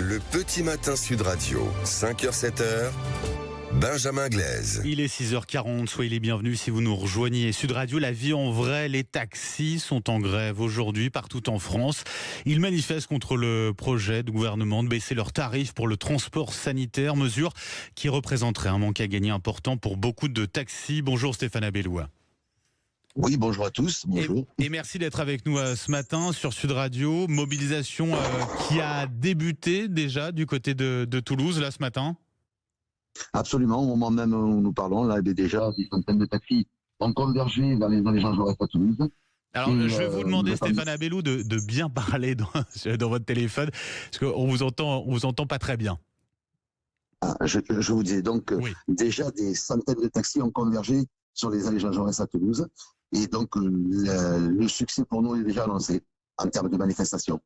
Le petit matin Sud Radio, 5h-7h, Benjamin Glaise. Il est 6h40, soyez les bienvenus si vous nous rejoignez. Sud Radio, la vie en vrai, les taxis sont en grève aujourd'hui partout en France. Ils manifestent contre le projet du gouvernement de baisser leurs tarifs pour le transport sanitaire, mesure qui représenterait un manque à gagner important pour beaucoup de taxis. Bonjour Stéphane Abelou. Oui, bonjour à tous. Bonjour. Et merci d'être avec nous ce matin sur Sud Radio. Mobilisation qui a débuté déjà du côté de Toulouse, là, ce matin. Absolument. Au moment même où nous parlons, là, il y a déjà des centaines de taxis ont convergé dans les Jean Jaurès à Toulouse. Alors, je vais vous demander, Stéphane Abelou, de bien parler dans votre téléphone, parce qu'on vous entend pas très bien. Je vous disais donc, oui. Déjà des centaines de taxis ont convergé sur les allées Jean Jaurès à Toulouse. Et donc, le succès pour nous est déjà annoncé en termes de manifestation.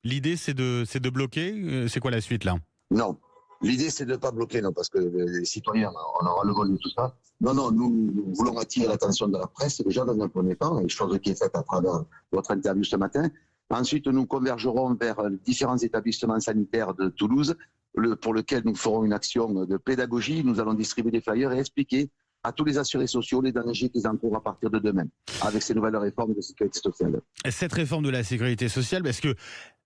L'idée, c'est de bloquer. C'est quoi la suite, là? Non. L'idée, c'est de ne pas bloquer, non, parce que les citoyens, on aura le vol de tout ça. Non, nous voulons attirer l'attention de la presse, déjà dans un premier temps, et chose qui est faite à travers votre interview ce matin. Ensuite, nous convergerons vers différents établissements sanitaires de Toulouse, pour lesquels nous ferons une action de pédagogie. Nous allons distribuer des flyers et expliquer à tous les assurés sociaux les dangers qu'ils encourent à partir de demain, avec ces nouvelles réformes de sécurité sociale. Cette réforme de la sécurité sociale, parce que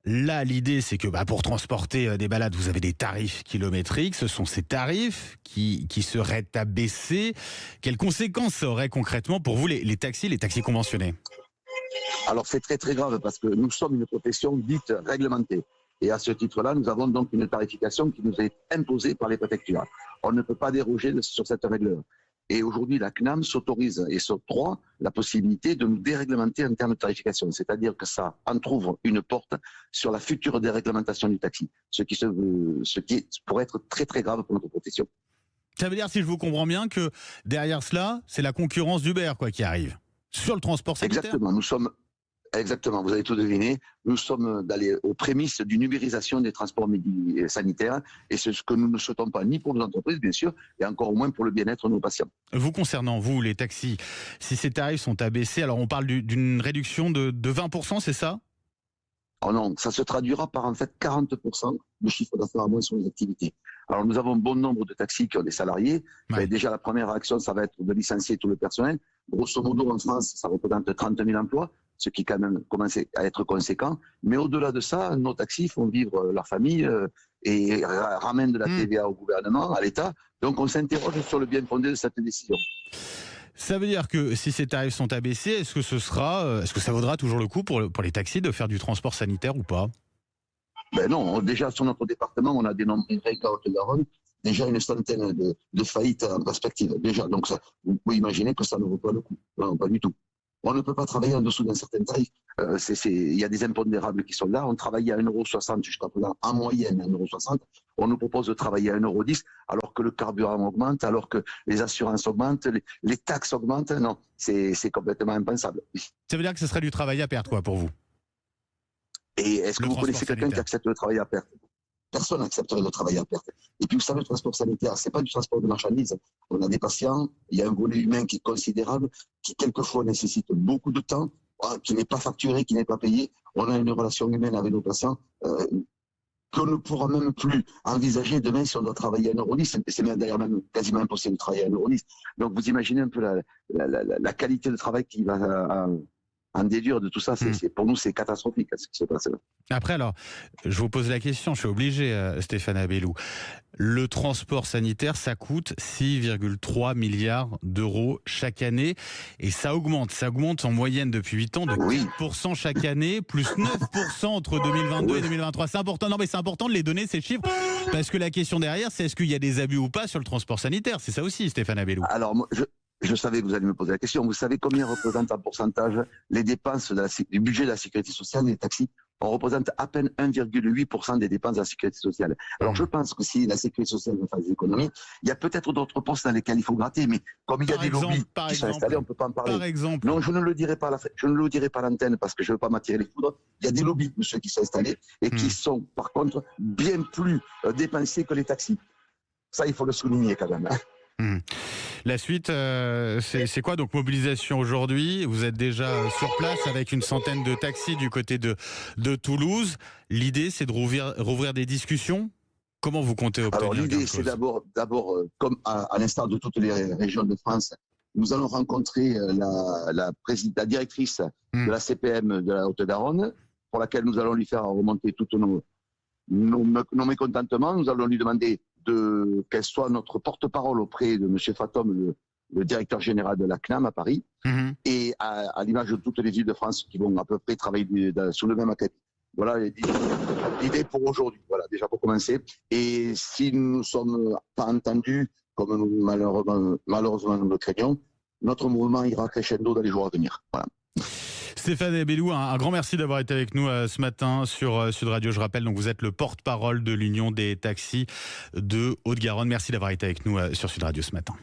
là, l'idée, c'est que pour transporter des balades, vous avez des tarifs kilométriques. Ce sont ces tarifs qui seraient abaissés. Quelles conséquences ça aurait concrètement pour vous, les taxis conventionnés? Alors, c'est très très grave parce que nous sommes une profession dite réglementée. Et à ce titre-là, nous avons donc une tarification qui nous est imposée par les préfectures. On ne peut pas déroger sur cette règle. Et aujourd'hui, la CNAM s'autorise et s'octroie la possibilité de nous déréglementer en termes de tarification. C'est-à-dire que ça entrouvre une porte sur la future déréglementation du taxi, ce qui pourrait être très très grave pour notre profession. Ça veut dire, si je vous comprends bien, que derrière cela, c'est la concurrence d'Uber qui arrive sur le transport sanitaire. Exactement, vous avez tout deviné. Nous sommes aux prémices d'une ubérisation des transports sanitaires et c'est ce que nous ne souhaitons pas ni pour nos entreprises, bien sûr, et encore moins pour le bien-être de nos patients. Vous, concernant vous, les taxis, si ces tarifs sont abaissés, alors on parle d'une réduction de 20%, c'est ça? Oh non, ça se traduira par en fait 40% de chiffre d'affaires à moins sur les activités. Alors nous avons bon nombre de taxis qui ont des salariés. Ouais. Et déjà la première réaction, ça va être de licencier tout le personnel. Grosso modo, en France, ça représente 30 000 emplois, ce qui quand même commence à être conséquent. Mais au-delà de ça, nos taxis font vivre leur famille et ramènent de la TVA au gouvernement, à l'État. Donc on s'interroge sur le bien fondé de cette décision. Ça veut dire que si ces tarifs sont abaissés, est-ce que ça vaudra toujours le coup pour les taxis de faire du transport sanitaire ou pas? Ben non, déjà sur notre département, on a dénombré qu'à Haute-Garonne, déjà une centaine de faillites en perspective. Déjà, donc ça, vous pouvez imaginer que ça ne vaut pas le coup. Non, pas du tout. On ne peut pas travailler en dessous d'un certain tarif. Il y a des impondérables qui sont là. On travaille à 1,60 € jusqu'à présent, en moyenne à 1,60 €. On nous propose de travailler à 1,10 € alors que le carburant augmente, alors que les assurances augmentent, les taxes augmentent. Non, c'est complètement impensable. Ça veut dire que ce serait du travail à perte, pour vous? Et est-ce que vous connaissez quelqu'un qui accepte le travail à perte? Personne n'accepterait de travailler à perte. Et puis vous savez, le transport sanitaire, c'est pas du transport de marchandises. On a des patients, il y a un volet humain qui est considérable, qui quelquefois nécessite beaucoup de temps, qui n'est pas facturé, qui n'est pas payé. On a une relation humaine avec nos patients qu'on ne pourra même plus envisager demain si on doit travailler à 1,10 €. C'est d'ailleurs même quasiment impossible de travailler à 1,10 €. Donc vous imaginez un peu la qualité de travail qui va en déduire de tout ça. Pour nous, c'est catastrophique ce qui se passe là. Après, alors, je vous pose la question, je suis obligé, Stéphane Abelou. Le transport sanitaire, ça coûte 6,3 milliards d'euros chaque année. Et ça augmente en moyenne depuis 8 ans de 4% chaque année, plus 9% entre 2022 et 2023. C'est important, non mais c'est important de les donner, ces chiffres, parce que la question derrière, c'est est-ce qu'il y a des abus ou pas sur le transport sanitaire? C'est ça aussi, Stéphane Abelou. Alors, je savais que vous alliez me poser la question. Vous savez combien représentent en pourcentage les dépenses du budget de la sécurité sociale des taxis? On représente à peine 1,8% des dépenses de la sécurité sociale. Alors je pense que si la sécurité sociale veut faire des économies, il y a peut-être d'autres postes dans lesquels il faut gratter, mais comme il y a des lobbies qui sont installés, on ne peut pas en parler. Par exemple. Non, je ne le dirai pas à l'antenne parce que je ne veux pas m'attirer les foudres. Il y a des lobbies, monsieur, qui sont installés et qui sont, par contre, bien plus dépensés que les taxis. Ça, il faut le souligner quand même. La suite, c'est quoi? Donc mobilisation aujourd'hui, vous êtes déjà sur place avec une centaine de taxis du côté de Toulouse. L'idée, c'est de rouvrir des discussions. Comment vous comptez obtenir Alors l'idée, c'est d'abord, comme à l'instar de toutes les régions de France, nous allons rencontrer la directrice de la CPM de la Haute-Garonne, pour laquelle nous allons lui faire remonter tous nos mécontentements. Nous allons lui demander qu'elle soit notre porte-parole auprès de M. Fatom, le directeur général de la CNAM à Paris, et à l'image de toutes les villes de France qui vont à peu près travailler sous le même acabit. Voilà l'idée pour aujourd'hui, voilà, déjà pour commencer. Et si nous ne sommes pas entendus, comme nous, malheureusement nous le craignons, notre mouvement ira crescendo dans les jours à venir. Voilà. Stéphane Abellou, un grand merci d'avoir été avec nous ce matin sur Sud Radio. Je rappelle, donc vous êtes le porte-parole de l'Union des taxis de Haute-Garonne. Merci d'avoir été avec nous sur Sud Radio ce matin.